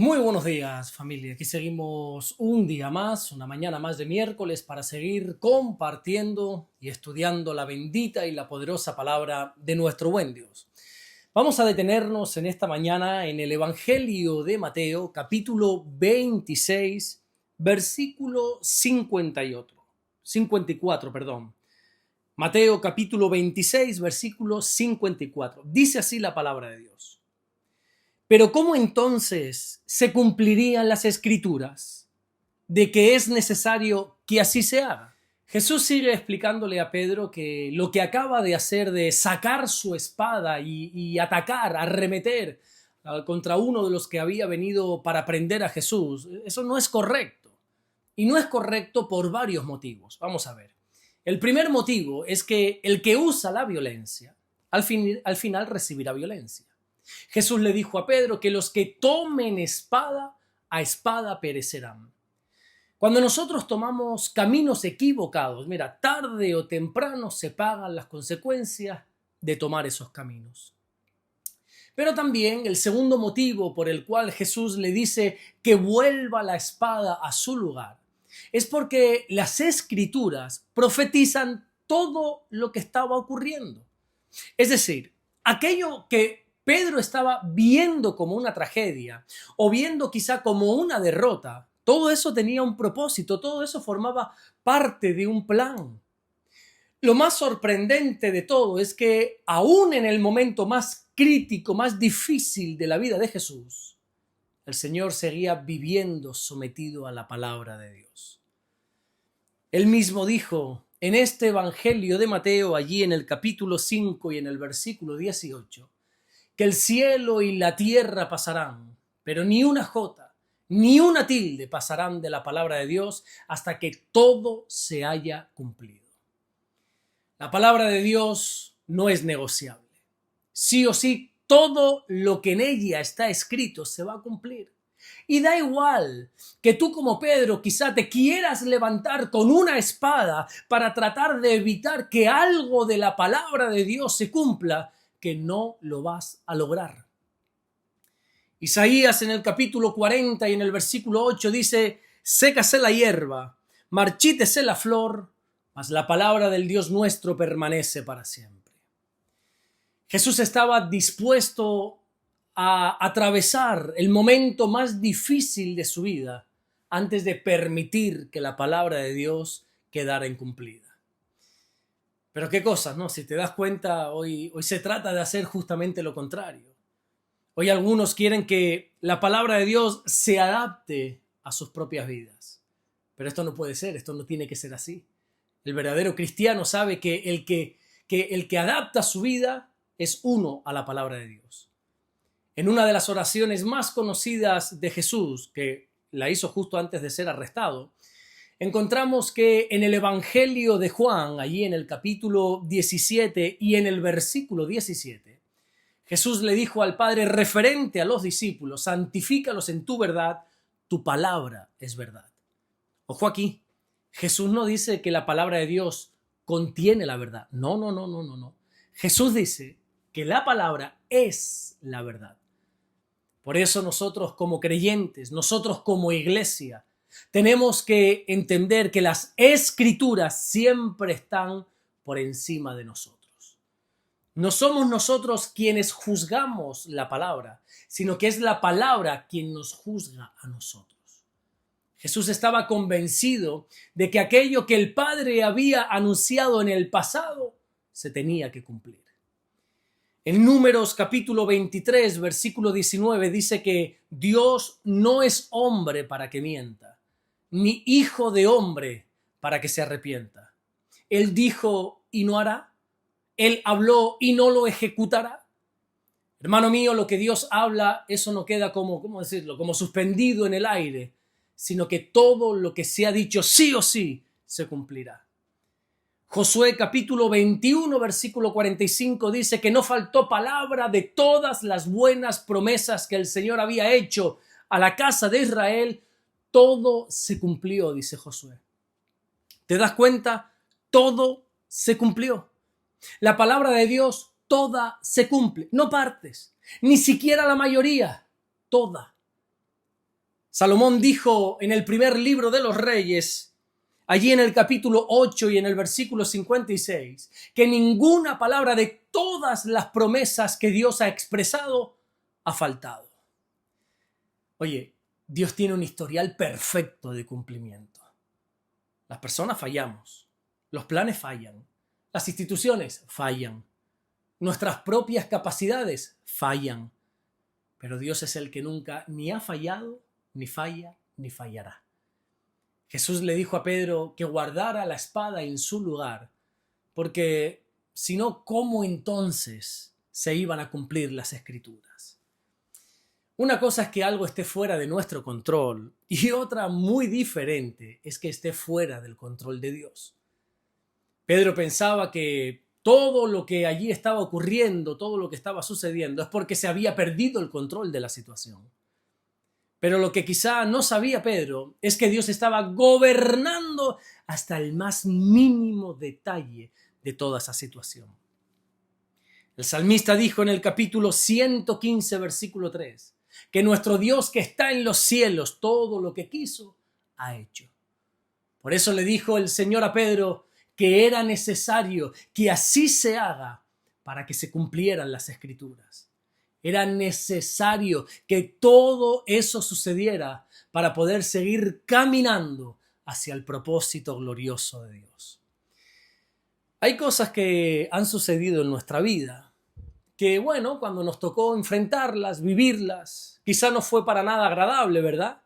Muy buenos días, familia. Aquí seguimos un día más, una mañana más de miércoles para seguir compartiendo y estudiando la bendita y la poderosa palabra de nuestro buen Dios. Vamos a detenernos en esta mañana en el Evangelio de Mateo, capítulo 26, versículo 54, perdón. Mateo, capítulo 26, versículo 54. Dice así la palabra de Dios. Pero ¿cómo entonces se cumplirían las Escrituras de que es necesario que así se haga? Jesús sigue explicándole a Pedro que lo que acaba de hacer de sacar su espada y atacar, arremeter contra uno de los que había venido para prender a Jesús, eso no es correcto. Y no es correcto por varios motivos. Vamos a ver. El primer motivo es que el que usa la violencia, al final recibirá violencia. Jesús le dijo a Pedro que los que tomen espada, a espada perecerán. Cuando nosotros tomamos caminos equivocados, mira, tarde o temprano se pagan las consecuencias de tomar esos caminos. Pero también el segundo motivo por el cual Jesús le dice que vuelva la espada a su lugar es porque las Escrituras profetizan todo lo que estaba ocurriendo. Es decir, aquello que Pedro estaba viendo como una tragedia o viendo quizá como una derrota, todo eso tenía un propósito, todo eso formaba parte de un plan. Lo más sorprendente de todo es que aún en el momento más crítico, más difícil de la vida de Jesús, el Señor seguía viviendo sometido a la palabra de Dios. Él mismo dijo en este Evangelio de Mateo, allí en el capítulo 5 y en el versículo 18, que el cielo y la tierra pasarán, pero ni una jota, ni una tilde pasarán de la palabra de Dios hasta que todo se haya cumplido. La palabra de Dios no es negociable. Sí o sí, todo lo que en ella está escrito se va a cumplir. Y da igual que tú como Pedro quizá te quieras levantar con una espada para tratar de evitar que algo de la palabra de Dios se cumpla, que no lo vas a lograr. Isaías en el capítulo 40 y en el versículo 8 dice: sécase la hierba, marchítese la flor, mas la palabra del Dios nuestro permanece para siempre. Jesús estaba dispuesto a atravesar el momento más difícil de su vida antes de permitir que la palabra de Dios quedara incumplida. Pero qué cosas, ¿no? Si te das cuenta, hoy se trata de hacer justamente lo contrario. Hoy algunos quieren que la palabra de Dios se adapte a sus propias vidas. Pero esto no puede ser, esto no tiene que ser así. El verdadero cristiano sabe que el que adapta su vida es uno a la palabra de Dios. En una de las oraciones más conocidas de Jesús, que la hizo justo antes de ser arrestado, encontramos que en el Evangelio de Juan, allí en el capítulo 17 y en el versículo 17, Jesús le dijo al Padre referente a los discípulos: santifícalos en tu verdad, tu palabra es verdad. Ojo aquí, Jesús no dice que la palabra de Dios contiene la verdad. No. Jesús dice que la palabra es la verdad. Por eso nosotros como creyentes, nosotros como iglesia, tenemos que entender que las Escrituras siempre están por encima de nosotros. No somos nosotros quienes juzgamos la palabra, sino que es la palabra quien nos juzga a nosotros. Jesús estaba convencido de que aquello que el Padre había anunciado en el pasado se tenía que cumplir. En Números capítulo 23, versículo 19 dice que Dios no es hombre para que mienta, ni hijo de hombre para que se arrepienta. Él dijo y no hará. Él habló y no lo ejecutará. Hermano mío, lo que Dios habla, eso no queda como suspendido en el aire, sino que todo lo que se ha dicho sí o sí se cumplirá. Josué capítulo 21, versículo 45 dice que no faltó palabra de todas las buenas promesas que el Señor había hecho a la casa de Israel. Todo se cumplió, dice Josué. ¿Te das cuenta? Todo se cumplió. La palabra de Dios, toda se cumple, no partes, ni siquiera la mayoría, toda. Salomón dijo en el primer libro de los Reyes, allí en el capítulo 8 y en el versículo 56, que ninguna palabra de todas las promesas que Dios ha expresado ha faltado. Oye, Dios tiene un historial perfecto de cumplimiento. Las personas fallamos, los planes fallan, las instituciones fallan, nuestras propias capacidades fallan, pero Dios es el que nunca ni ha fallado, ni falla, ni fallará. Jesús le dijo a Pedro que guardara la espada en su lugar, porque si no, ¿cómo entonces se iban a cumplir las Escrituras? Una cosa es que algo esté fuera de nuestro control y otra muy diferente es que esté fuera del control de Dios. Pedro pensaba que todo lo que allí estaba ocurriendo, todo lo que estaba sucediendo es porque se había perdido el control de la situación. Pero lo que quizá no sabía Pedro es que Dios estaba gobernando hasta el más mínimo detalle de toda esa situación. El salmista dijo en el capítulo 115, versículo 3, que nuestro Dios que está en los cielos, todo lo que quiso, ha hecho. Por eso le dijo el Señor a Pedro que era necesario que así se haga para que se cumplieran las Escrituras. Era necesario que todo eso sucediera para poder seguir caminando hacia el propósito glorioso de Dios. Hay cosas que han sucedido en nuestra vida que, bueno, cuando nos tocó enfrentarlas, vivirlas, quizá no fue para nada agradable, ¿verdad?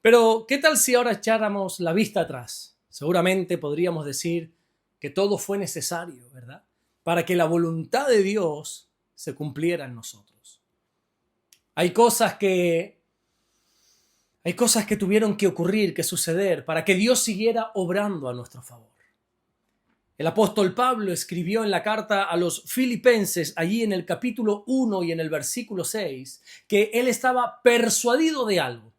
Pero, ¿qué tal si ahora echáramos la vista atrás? Seguramente podríamos decir que todo fue necesario, ¿verdad? Para que la voluntad de Dios se cumpliera en nosotros. Hay cosas que tuvieron que ocurrir, que suceder, para que Dios siguiera obrando a nuestro favor. El apóstol Pablo escribió en la carta a los Filipenses, allí en el capítulo 1 y en el versículo 6, que él estaba persuadido de algo.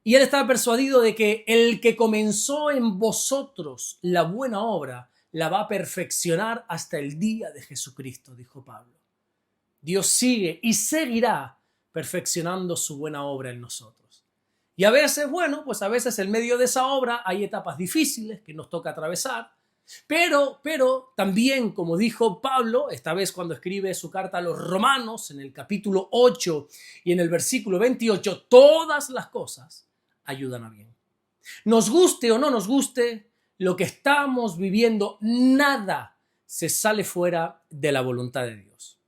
Y él estaba persuadido de que el que comenzó en vosotros la buena obra, la va a perfeccionar hasta el día de Jesucristo, dijo Pablo. Dios sigue y seguirá perfeccionando su buena obra en nosotros. Y a veces, bueno, pues a veces en medio de esa obra hay etapas difíciles que nos toca atravesar, pero también, como dijo Pablo, esta vez cuando escribe su carta a los Romanos, en el capítulo 8 y en el versículo 28, todas las cosas ayudan a bien. Nos guste o no nos guste, lo que estamos viviendo, nada se sale fuera de la voluntad de Dios.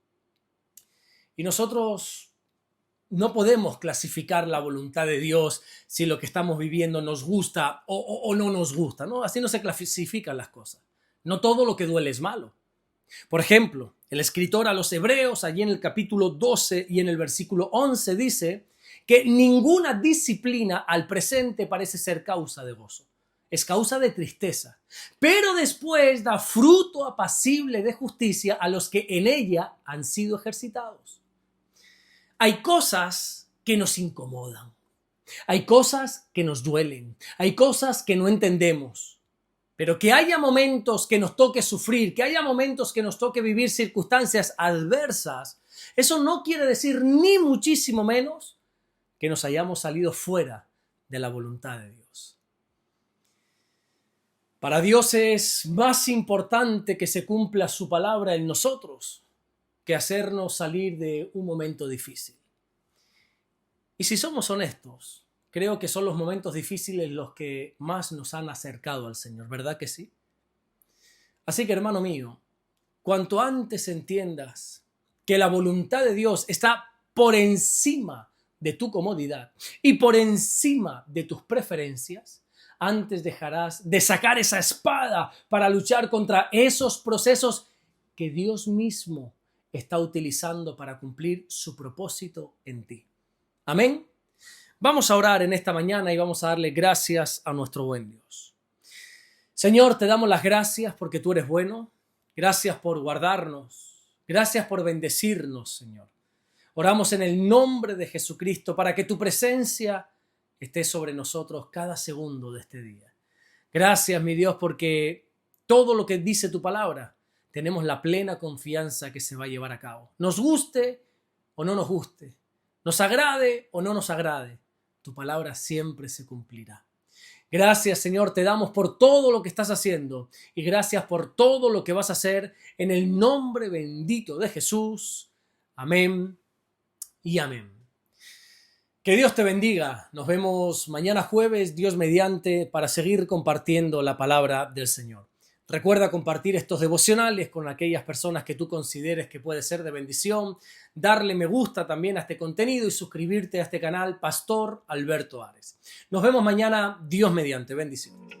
Y nosotros no podemos clasificar la voluntad de Dios si lo que estamos viviendo nos gusta o no nos gusta, ¿no? Así no se clasifican las cosas. No todo lo que duele es malo. Por ejemplo, el escritor a los Hebreos, allí en el capítulo 12 y en el versículo 11, dice que ninguna disciplina al presente parece ser causa de gozo. Es causa de tristeza, pero después da fruto apacible de justicia a los que en ella han sido ejercitados. Hay cosas que nos incomodan, hay cosas que nos duelen, hay cosas que no entendemos, pero que haya momentos que nos toque sufrir, que haya momentos que nos toque vivir circunstancias adversas, eso no quiere decir ni muchísimo menos que nos hayamos salido fuera de la voluntad de Dios. Para Dios es más importante que se cumpla su palabra en nosotros que hacernos salir de un momento difícil. Y si somos honestos, creo que son los momentos difíciles los que más nos han acercado al Señor, ¿verdad que sí? Así que, hermano mío, cuanto antes entiendas que la voluntad de Dios está por encima de tu comodidad y por encima de tus preferencias, antes dejarás de sacar esa espada para luchar contra esos procesos que Dios mismo está utilizando para cumplir su propósito en ti. Amén. Vamos a orar en esta mañana y vamos a darle gracias a nuestro buen Dios. Señor, te damos las gracias porque tú eres bueno. Gracias por guardarnos. Gracias por bendecirnos, Señor. Oramos en el nombre de Jesucristo para que tu presencia esté sobre nosotros cada segundo de este día. Gracias, mi Dios, porque todo lo que dice tu palabra tenemos la plena confianza que se va a llevar a cabo. Nos guste o no nos guste, nos agrade o no nos agrade, tu palabra siempre se cumplirá. Gracias, Señor, te damos por todo lo que estás haciendo y gracias por todo lo que vas a hacer en el nombre bendito de Jesús. Amén y amén. Que Dios te bendiga. Nos vemos mañana jueves, Dios mediante, para seguir compartiendo la palabra del Señor. Recuerda compartir estos devocionales con aquellas personas que tú consideres que puede ser de bendición, darle me gusta también a este contenido y suscribirte a este canal Pastor Alberto Ares. Nos vemos mañana, Dios mediante. Bendiciones.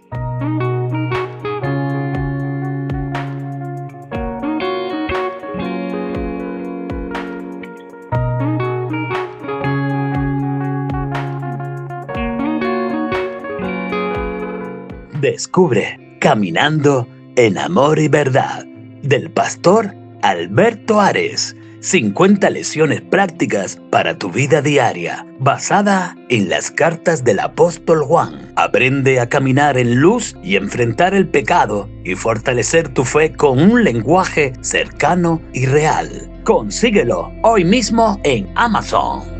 Descubre Caminando en Amor y Verdad del Pastor Alberto Ares. 50 lecciones prácticas para tu vida diaria, basada en las cartas del apóstol Juan. Aprende a caminar en luz y enfrentar el pecado y fortalecer tu fe con un lenguaje cercano y real. Consíguelo hoy mismo en Amazon.